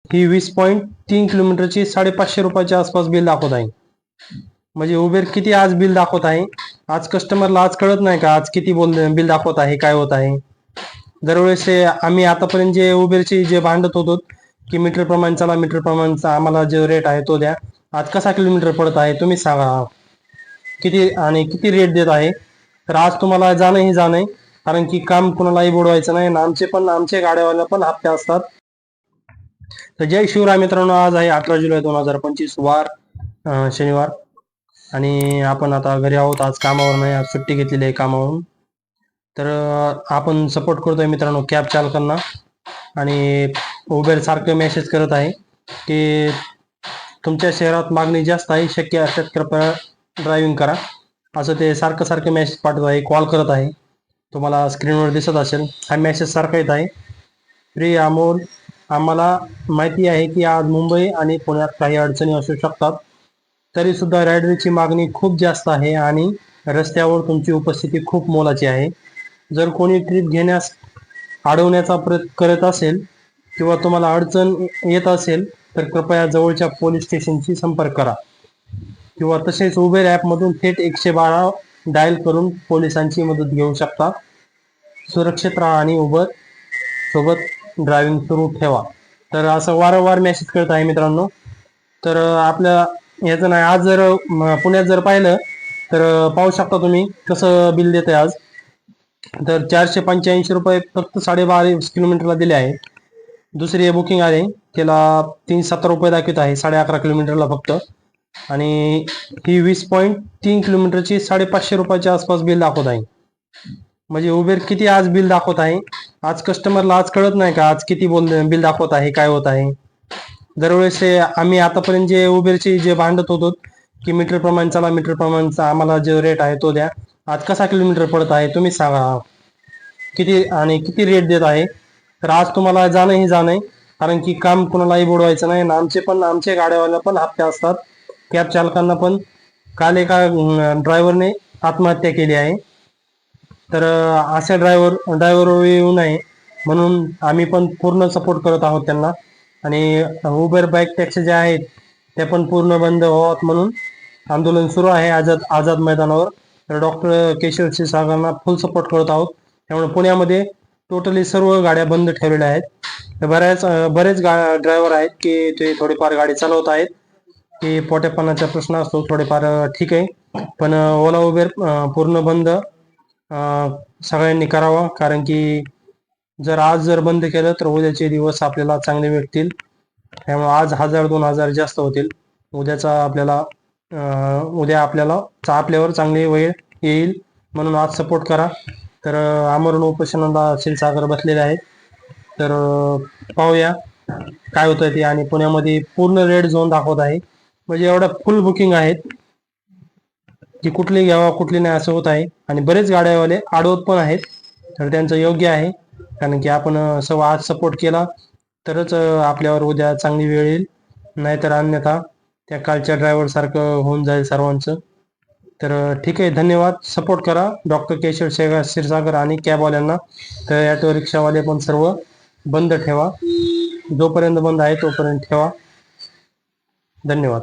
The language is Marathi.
ही 20.3 किलोमीटरची 550 रुपयाच्या आसपास बिल दाखवत आहे. म्हणजे उबेर किती आज बिल दाखवत आहे. आज कस्टमरला आज कळत नाही का आज किती बिल दाखवत आहे, काय होत आहे. दरवेळेस आम्ही आतापर्यंत जे उबेरचे जे भांडत होतो की मीटर प्रमाणे चला, मीटर प्रमाणचा आम्हाला जो रेट आहे तो द्या. आज कसा किलोमीटर पडत आहे तुम्ही सांगा, किती आणि किती रेट देत आहे. तर आज तुम्हाला जाणं ही जाणं आहे, कारण की काम कोणालाही बुडवायचं नाही. आमचे गाड्यावाला पण हप्ते असतात. तर जय शिवराय मित्रांनो, आज आहे 18 जुलै 2025 वार शनिवार, आणि आपण आता घरी आहोत. आज कामावर नाही, आज सुट्टी घेतलेली आहे कामावरून. तर आपण सपोर्ट करतोय मित्रांनो कॅब चालकांना, आणि उबेर सारखं मेसेज करत आहे की तुमच्या शहरात मागणी जास्त आहे, शक्य असल्यास कृपया ड्रायव्हिंग करा, असं ते सारखं मेसेज पाठवत आहे, कॉल करत आहे. तुम्हाला स्क्रीनवर दिसत असेल, हा मेसेज सारखा येत आहे. प्रिय अमोल, आम्हाला माहिती आहे की आज मुंबई आणि पुण्यात काही अडचणी असू शकतात, तरी सुद्धा रायडरची मागणी खूप जास्त आहे आणि रस्त्यावर तुमची उपस्थिती खूप मोलाची आहे. जर कोणी ट्रिप घेण्यास अडवण्याचा प्रयत्न करत असेल किंवा तुम्हाला अडचण येत असेल तर कृपया जवळच्या पोलीस स्टेशनशी संपर्क करा, किंवा तसेच उबेर ॲपमधून थेट 112 डायल करून पोलिसांची मदत घेऊ शकता. सुरक्षित राहा आणि उबर सोबत ड्रायव्हिंग सुरू ठेवा. तर असं वारंवार मेसेज करत आहे मित्रांनो. तर आपल्या याचं नाही, आज जर पुण्यात जर पाहिलं तर पाहू शकता तुम्ही कसं बिल देत आहे आज. तर 485 रुपये फक्त 12.5 किलोमीटरला दिले आहे. दुसरी बुकिंग आहे त्याला 370 रुपये दाखवत आहे 11.5 किलोमीटरला फक्त, आणि ही 20.3 किलोमीटरची 550 रुपयाच्या आसपास बिल दाखवत आहे. म्हणजे उबेर किती आज बिल दाखवत आहे. आज कस्टमरला आज कळत नाही का आज किती बिल दाखवत आहे, काय होत आहे. दरवेळेस आम्ही आतापर्यंत जे उबेरचे जे भांडत होतो की मीटर प्रमाणे चला, मीटर प्रमाणचा आम्हाला जो रेट आहे तो द्या. आज कसा किलोमीटर पडत आहे तुम्ही सांगा, किती आणि किती रेट देत आहे. तर आज तुम्हाला जाणं ही जाणं आहे, कारण की काम कोणालाही बुडवायचं नाही. आमचे गाड्यावाला पण हप्ते असतात. कॅब चालकांना पण काल एका ड्रायव्हरने आत्महत्या केली आहे. तर अशा ड्रायव्हर येऊ नये म्हणून आम्ही पण पूर्ण सपोर्ट करत आहोत त्यांना, आणि उबर बाईक टॅक्सी ज्या आहेत त्या पण पूर्ण बंद व्हाव्यात म्हणून आंदोलन सुरू आहे आझाद मैदानावर. तर डॉक्टर केशव क्षीरसागरांना फुल सपोर्ट करत आहोत. त्यामुळे पुण्यामध्ये टोटली सर्व गाड्या बंद ठेवलेल्या आहेत. तर बरेच ड्रायव्हर आहेत की ते थोडीफार गाडी चालवत आहेत, की पोटेपणाचा प्रश्न असतो थोडेफार, ठीक आहे. पण ओला उबेर पूर्ण बंद सगळ्यांनी करावा, कारण की जर बंद केलं तर उद्याचे दिवस आपल्याला चांगले भेटतील. त्यामुळे आज 1000-2000 जास्त होतील. उद्या आपल्यावर चांगली वेळ येईल, म्हणून आज सपोर्ट करा. तर आमरण उपोषणाला क्षीरसागर बसलेले आहेत. तर पाहूया काय होतं ते. आणि पुण्यामध्ये पूर्ण रेड झोन दाखवत आहे, म्हणजे एवढ्या फुल बुकिंग आहेत की कुठली घ्यावा कुठली नाही असं होत आहे. आणि बरेच गाड्यावाले आडवत पण आहेत, तर त्यांचं योग्य आहे, कारण की आपण आज सपोर्ट केला तरच आपल्यावर उद्या चांगली वेळ येईल, नाहीतर अन्यथा त्या कालच्या ड्रायव्हर सारखं होऊन जाईल सर्वांचं. तर ठीक आहे, धन्यवाद. सपोर्ट करा डॉक्टर केशव क्षीरसागर आणि कॅबवाल्यांना. तर ऑटो रिक्षावाले पण सर्व बंद ठेवा, जोपर्यंत बंद आहे तोपर्यंत ठेवा. धन्यवाद.